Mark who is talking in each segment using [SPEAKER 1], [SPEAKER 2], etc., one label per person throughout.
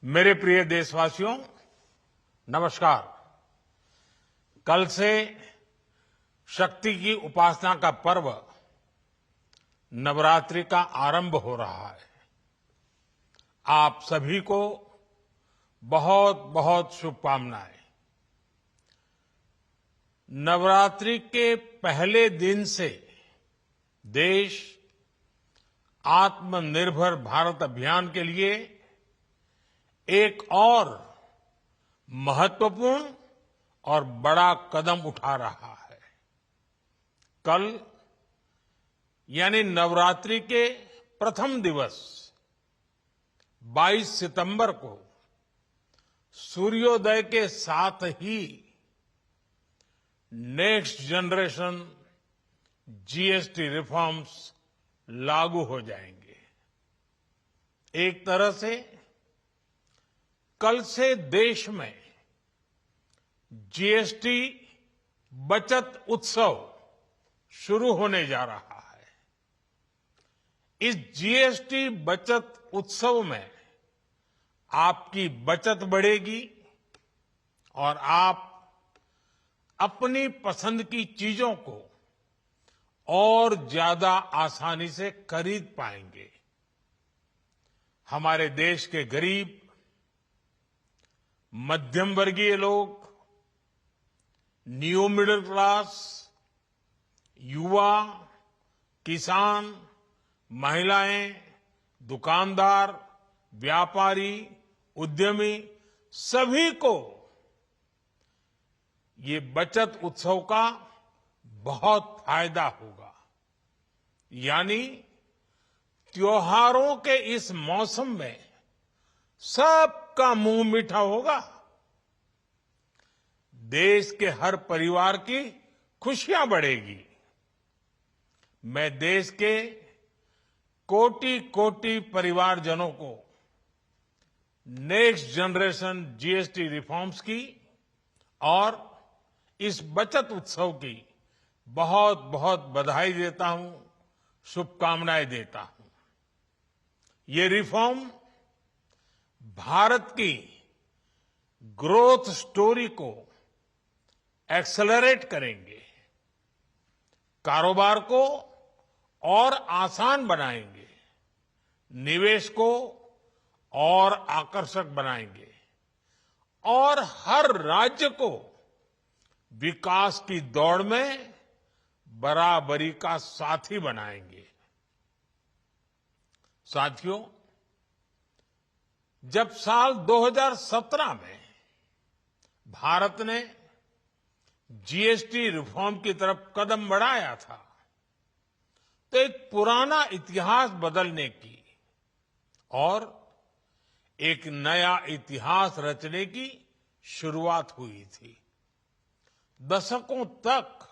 [SPEAKER 1] मेरे प्रिय देशवासियों, नमस्कार। कल से शक्ति की उपासना का पर्व नवरात्रि का आरंभ हो रहा है। आप सभी को बहुत बहुत शुभकामनाएं। नवरात्रि के पहले दिन से देश आत्मनिर्भर भारत अभियान के लिए एक और महत्वपूर्ण और बड़ा कदम उठा रहा है। कल यानी नवरात्रि के प्रथम दिवस 22 सितंबर को सूर्योदय के साथ ही नेक्स्ट जनरेशन जीएसटी रिफॉर्म्स लागू हो जाएंगे। एक तरह से कल से देश में जीएसटी बचत उत्सव शुरू होने जा रहा है। इस जीएसटी बचत उत्सव में आपकी बचत बढ़ेगी और आप अपनी पसंद की चीजों को और ज्यादा आसानी से खरीद पाएंगे। हमारे देश के गरीब, मध्यम वर्गीय लोग, न्यू मिडिल क्लास, युवा, किसान, महिलाएं, दुकानदार, व्यापारी, उद्यमी, सभी को ये बचत उत्सव का बहुत फायदा होगा। यानी त्योहारों के इस मौसम में सबका मुंह मीठा होगा। देश के हर परिवार की खुशियां बढ़ेगी। मैं देश के कोटि कोटि परिवारजनों को नेक्स्ट जनरेशन जीएसटी रिफॉर्म्स की और इस बचत उत्सव की बहुत बहुत बधाई देता हूं, शुभकामनाएं देता हूं। ये रिफॉर्म भारत की ग्रोथ स्टोरी को एक्सेलरेट करेंगे, कारोबार को और आसान बनाएंगे, निवेश को और आकर्षक बनाएंगे और हर राज्य को विकास की दौड़ में बराबरी का साथी बनाएंगे। साथियों, जब साल 2017 में भारत ने जीएसटी रिफॉर्म की तरफ कदम बढ़ाया था, तो एक पुराना इतिहास बदलने की और एक नया इतिहास रचने की शुरुआत हुई थी। दशकों तक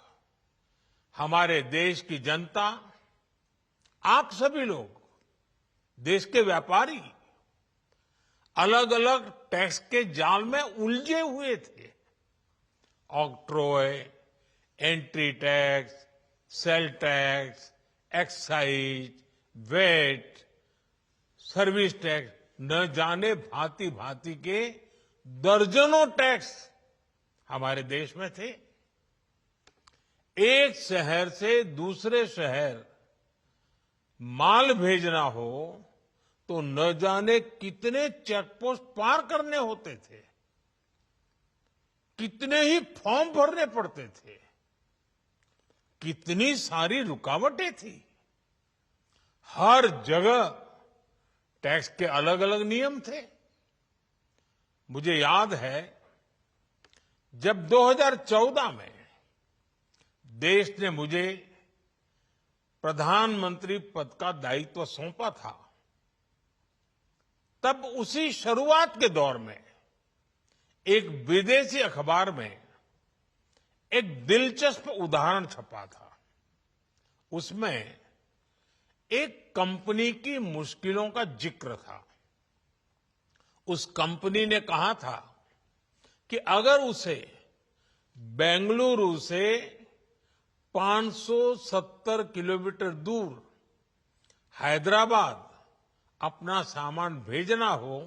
[SPEAKER 1] हमारे देश की जनता, आप सभी लोग, देश के व्यापारी अलग अलग टैक्स के जाल में उलझे हुए थे। Octroi, entry tax, sale tax, excise, VAT, service tax, न जाने भांति भांति के दर्जनों टैक्स हमारे देश में थे। एक शहर से दूसरे शहर माल भेजना हो तो न जाने कितने चेकपोस्ट पार करने होते थे, कितने ही फॉर्म भरने पड़ते थे, कितनी सारी रुकावटें थी। हर जगह टैक्स के अलग अलग नियम थे। मुझे याद है, जब 2014 में देश ने मुझे प्रधानमंत्री पद का दायित्व सौंपा था, तब उसी शुरुआत के दौर में एक विदेशी अखबार में एक दिलचस्प उदाहरण छपा था। उसमें एक कंपनी की मुश्किलों का जिक्र था। उस कंपनी ने कहा था कि अगर उसे बेंगलुरु से 570 किलोमीटर दूर हैदराबाद अपना सामान भेजना हो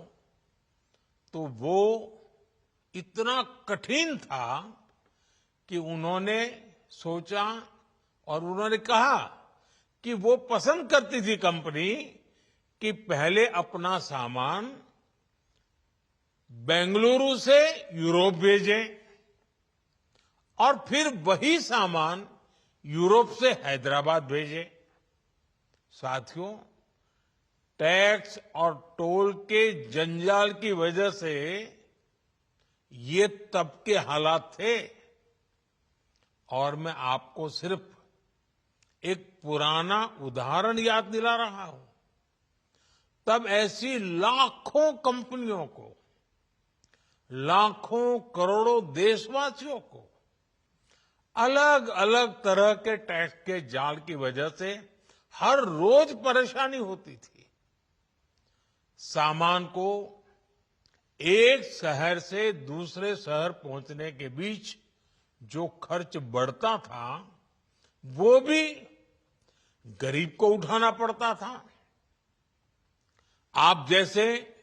[SPEAKER 1] तो वो इतना कठिन था कि उन्होंने सोचा और उन्होंने कहा कि वो पसंद करती थी कंपनी कि पहले अपना सामान बेंगलुरु से यूरोप भेजें और फिर वही सामान यूरोप से हैदराबाद भेजें। साथियों, टैक्स और टोल के जंजाल की वजह से ये तब के हालात थे। और मैं आपको सिर्फ एक पुराना उदाहरण याद दिला रहा हूं। तब ऐसी लाखों कंपनियों को, लाखों करोड़ों देशवासियों को अलग अलग तरह के टैक्स के जाल की वजह से हर रोज परेशानी होती थी। सामान को एक शहर से दूसरे शहर पहुंचने के बीच जो खर्च बढ़ता था वो भी गरीब को उठाना पड़ता था। आप जैसे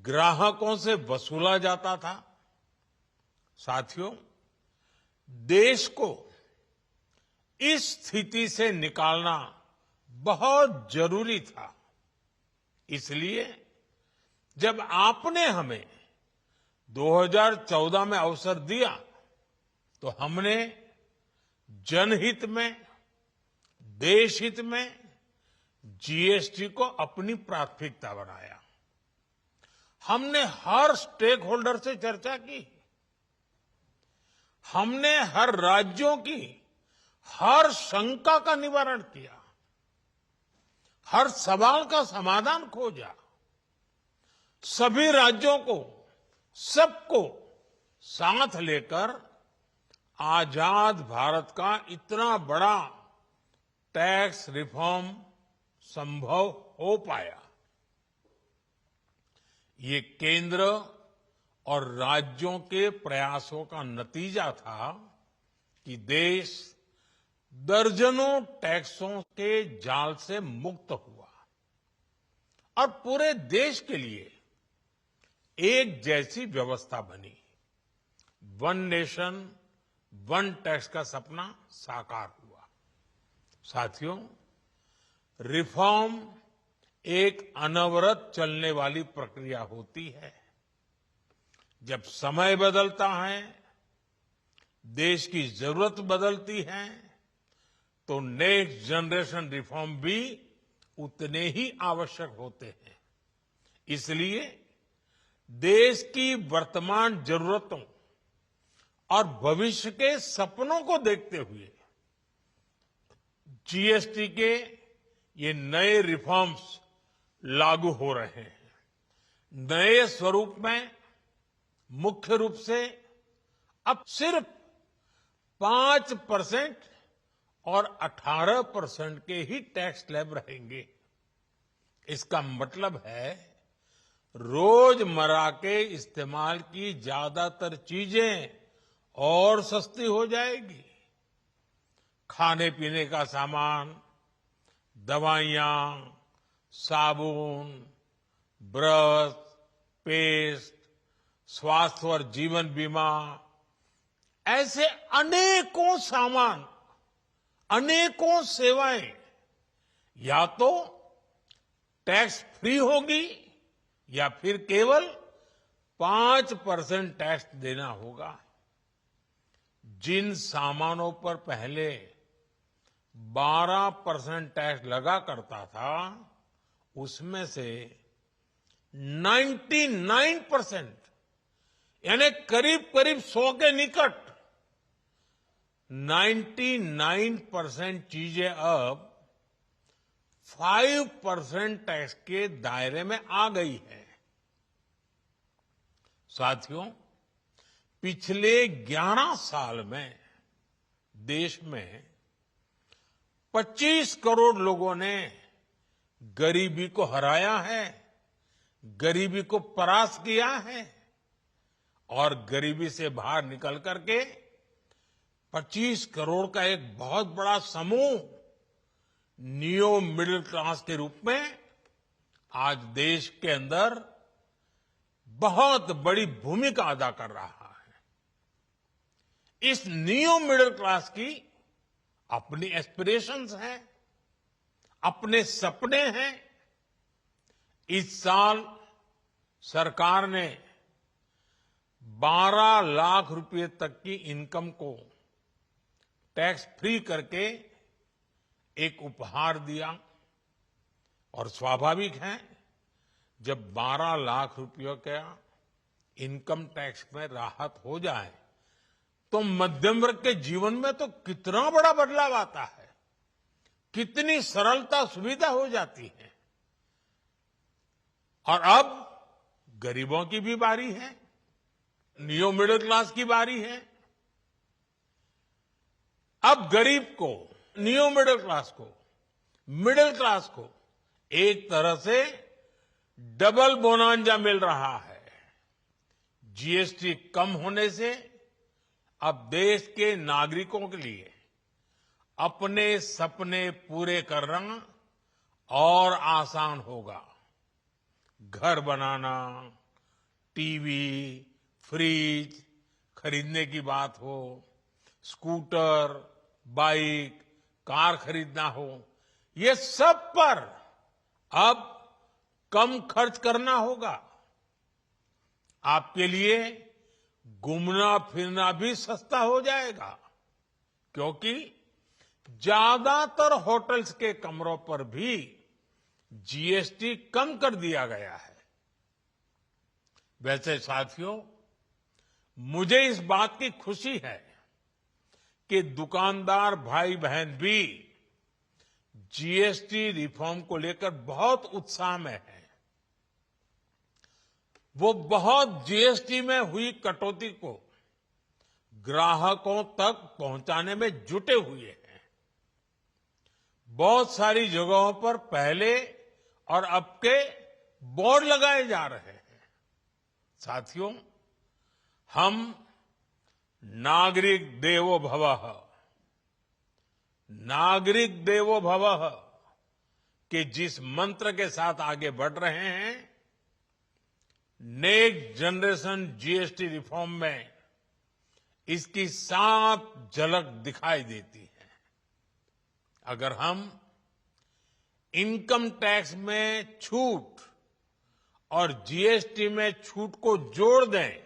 [SPEAKER 1] ग्राहकों से वसूला जाता था। साथियों, देश को इस स्थिति से निकालना बहुत जरूरी था। इसलिए जब आपने हमें 2014 में अवसर दिया तो हमने जनहित में, देशहित में जीएसटी को अपनी प्राथमिकता बनाया। हमने हर स्टेक होल्डर से चर्चा की। हमने हर राज्यों की हर शंका का निवारण किया, हर सवाल का समाधान खोजा। सभी राज्यों को, सबको साथ लेकर आजाद भारत का इतना बड़ा टैक्स रिफॉर्म संभव हो पाया। ये केंद्र और राज्यों के प्रयासों का नतीजा था कि देश दर्जनों टैक्सों के जाल से मुक्त हुआ और पूरे देश के लिए एक जैसी व्यवस्था बनी। वन नेशन वन टैक्स का सपना साकार हुआ। साथियों, रिफॉर्म एक अनवरत चलने वाली प्रक्रिया होती है। जब समय बदलता है, देश की जरूरत बदलती है, तो नेक्स्ट जनरेशन रिफॉर्म भी उतने ही आवश्यक होते हैं। इसलिए देश की वर्तमान जरूरतों और भविष्य के सपनों को देखते हुए जीएसटी के ये नए रिफॉर्म्स लागू हो रहे हैं। नए स्वरूप में मुख्य रूप से अब सिर्फ 5% और 18% के ही टैक्स स्लैब रहेंगे। इसका मतलब है रोजमर्रा के इस्तेमाल की ज्यादातर चीजें और सस्ती हो जाएगी। खाने पीने का सामान, दवाइयां, साबुन, ब्रश, पेस्ट, स्वास्थ्य और जीवन बीमा, ऐसे अनेकों सामान, अनेकों सेवाएं या तो टैक्स फ्री होगी या फिर केवल 5% टैक्स देना होगा। जिन सामानों पर पहले 12% टैक्स लगा करता था, उसमें से 99% यानी करीब करीब 100 के निकट 99% चीजें अब 5% टैक्स के दायरे में आ गई है। साथियों, पिछले 11 साल में देश में 25 करोड़ लोगों ने गरीबी को हराया है, गरीबी को परास्त किया है और गरीबी से बाहर निकल करके 25 करोड़ का एक बहुत बड़ा समूह नियो मिडिल क्लास के रूप में आज देश के अंदर बहुत बड़ी भूमिका अदा कर रहा है। इस न्यू मिडिल क्लास की अपनी एस्पिरेशंस हैं, अपने सपने हैं। इस साल सरकार ने 12 लाख रुपए तक की इनकम को टैक्स फ्री करके एक उपहार दिया। और स्वाभाविक है, जब 12 लाख रुपयों का इनकम टैक्स में राहत हो जाए तो मध्यम वर्ग के जीवन में तो कितना बड़ा बदलाव आता है, कितनी सरलता सुविधा हो जाती है। और अब गरीबों की भी बारी है, न्यू मिडिल क्लास की बारी है। अब गरीब को, न्यू मिडिल क्लास को एक तरह से डबल बोनांजा मिल रहा है। जीएसटी कम होने से अब देश के नागरिकों के लिए अपने सपने पूरे करना और आसान होगा। घर बनाना, टीवी, फ्रिज खरीदने की बात हो, स्कूटर, बाइक, कार खरीदना हो, ये सब पर अब कम खर्च करना होगा। आपके लिए घूमना फिरना भी सस्ता हो जाएगा, क्योंकि ज्यादातर होटल्स के कमरों पर भी जीएसटी कम कर दिया गया है। वैसे साथियों, मुझे इस बात की खुशी है कि दुकानदार भाई बहन भी जीएसटी रिफॉर्म को लेकर बहुत उत्साह में हैं। वो बहुत जीएसटी में हुई कटौती को ग्राहकों तक पहुंचाने में जुटे हुए हैं। बहुत सारी जगहों पर पहले और अब के बोर्ड लगाए जा रहे हैं। साथियों, हम नागरिक देवो भवः के जिस मंत्र के साथ आगे बढ़ रहे हैं, नेक्स्ट जनरेशन जीएसटी रिफॉर्म में इसकी साफ झलक दिखाई देती है। अगर हम इनकम टैक्स में छूट और जीएसटी में छूट को जोड़ दें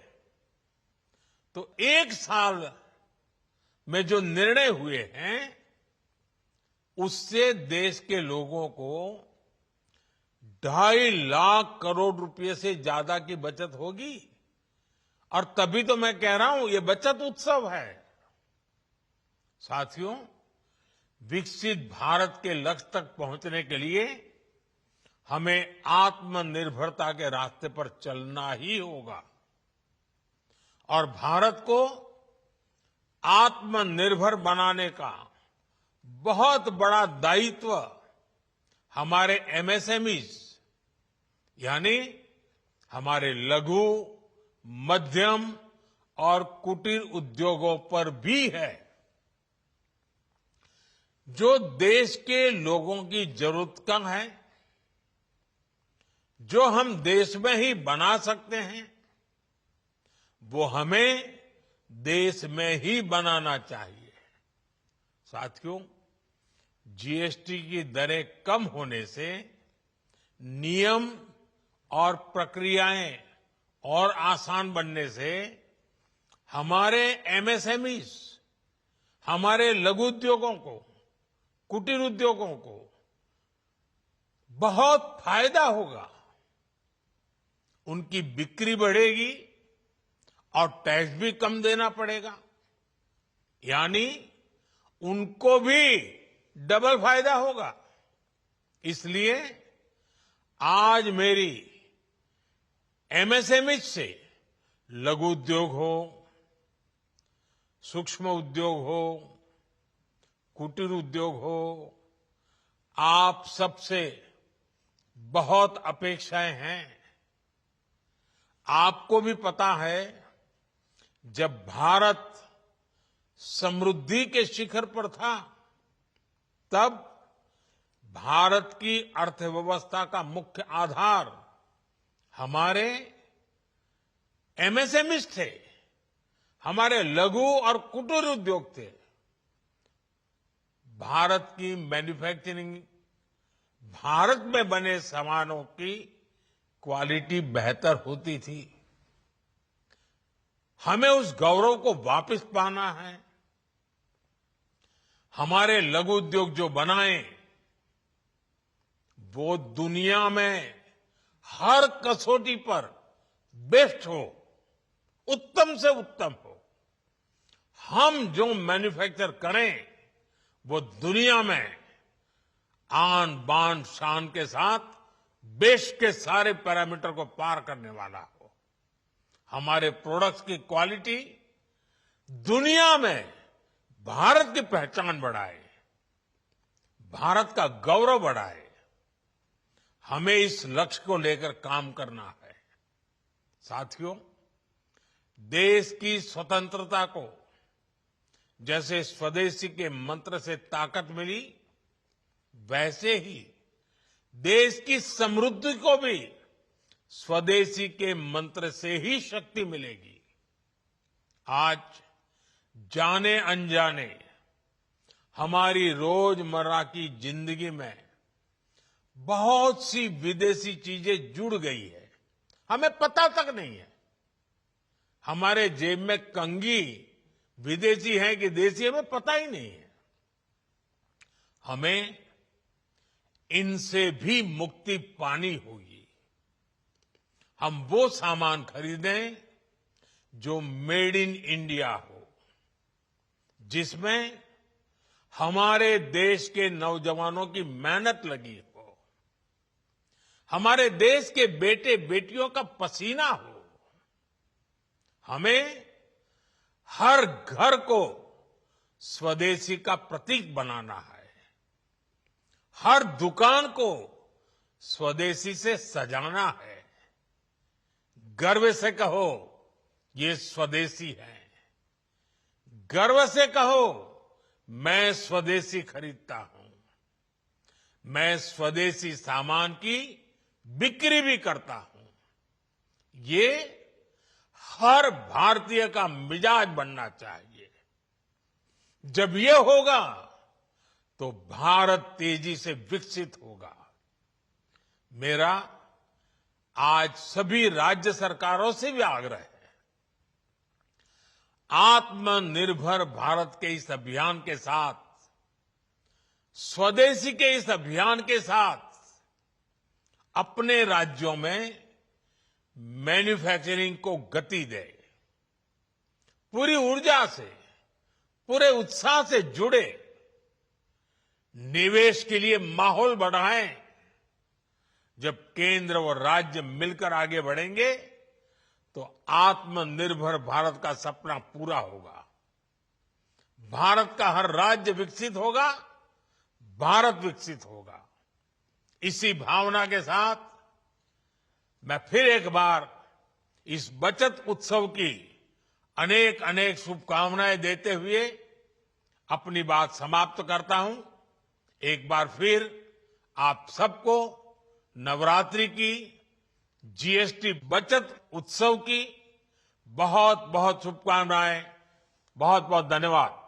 [SPEAKER 1] तो एक साल में जो निर्णय हुए हैं उससे देश के लोगों को 2.5 लाख करोड़ रुपए से ज्यादा की बचत होगी। और तभी तो मैं कह रहा हूं, ये बचत उत्सव है। साथियों, विकसित भारत के लक्ष्य तक पहुंचने के लिए हमें आत्मनिर्भरता के रास्ते पर चलना ही होगा। और भारत को आत्मनिर्भर बनाने का बहुत बड़ा दायित्व हमारे एमएसएमईज यानी हमारे लघु, मध्यम और कुटीर उद्योगों पर भी है, जो देश के लोगों की जरूरत का है, जो हम देश में ही बना सकते हैं, वो हमें देश में ही बनाना चाहिए। साथियों, जीएसटी की दरें कम होने से नियम और प्रक्रियाएं और आसान बनने से हमारे एमएसएमईज, हमारे लघु उद्योगों को, कुटीर उद्योगों को बहुत फायदा होगा। उनकी बिक्री बढ़ेगी और टैक्स भी कम देना पड़ेगा, यानी उनको भी डबल फायदा होगा। इसलिए आज मेरी एमएसएमई से लघु उद्योग हो, सूक्ष्म उद्योग हो, कुटीर उद्योग हो, आप सबसे बहुत अपेक्षाएं हैं। आपको भी पता है, जब भारत समृद्धि के शिखर पर था, तब भारत की अर्थव्यवस्था का मुख्य आधार हमारे एमएसएमईज थे, हमारे लघु और कुटीर उद्योग थे। भारत की मैन्युफैक्चरिंग, भारत में बने सामानों की क्वालिटी बेहतर होती थी। हमें उस गौरव को वापस पाना है। हमारे लघु उद्योग जो बनाए वो दुनिया में हर कसौटी पर बेस्ट हो, उत्तम से उत्तम हो। हम जो मैन्युफैक्चर करें वो दुनिया में आन बान शान के साथ देश के सारे पैरामीटर को पार करने वाला हो। हमारे प्रोडक्ट्स की क्वालिटी दुनिया में भारत की पहचान बढ़ाए, भारत का गौरव बढ़ाए। हमें इस लक्ष्य को लेकर काम करना है। साथियों, देश की स्वतंत्रता को जैसे स्वदेशी के मंत्र से ताकत मिली, वैसे ही देश की समृद्धि को भी स्वदेशी के मंत्र से ही शक्ति मिलेगी। आज जाने अनजाने हमारी रोजमर्रा की जिंदगी में बहुत सी विदेशी चीजें जुड़ गई है, हमें पता तक नहीं है। हमारे जेब में कंघी विदेशी है कि देसी, हमें पता ही नहीं है। हमें इनसे भी मुक्ति पानी होगी। हम वो सामान खरीदें जो मेड इन इंडिया हो, जिसमें हमारे देश के नौजवानों की मेहनत लगी हो, हमारे देश के बेटे बेटियों का पसीना हो। हमें हर घर को स्वदेशी का प्रतीक बनाना है, हर दुकान को स्वदेशी से सजाना है। गर्व से कहो ये स्वदेशी है, गर्व से कहो मैं स्वदेशी खरीदता हूं, मैं स्वदेशी सामान की बिक्री भी करता हूं। ये हर भारतीय का मिजाज बनना चाहिए। जब ये होगा तो भारत तेजी से विकसित होगा। मेरा आज सभी राज्य सरकारों से भी आग्रह है, आत्मनिर्भर भारत के इस अभियान के साथ, स्वदेशी के इस अभियान के साथ अपने राज्यों में मैन्युफैक्चरिंग को गति दे, पूरी ऊर्जा से, पूरे उत्साह से जुड़े, निवेश के लिए माहौल बढ़ाएं। जब केंद्र और राज्य मिलकर आगे बढ़ेंगे तो आत्मनिर्भर भारत का सपना पूरा होगा। भारत का हर राज्य विकसित होगा, भारत विकसित होगा। इसी भावना के साथ मैं फिर एक बार इस बचत उत्सव की अनेक अनेक शुभकामनाएं देते हुए अपनी बात समाप्त करता हूं। एक बार फिर आप सबको नवरात्रि की, जीएसटी बचत उत्सव की बहुत बहुत शुभकामनाएं। बहुत बहुत धन्यवाद।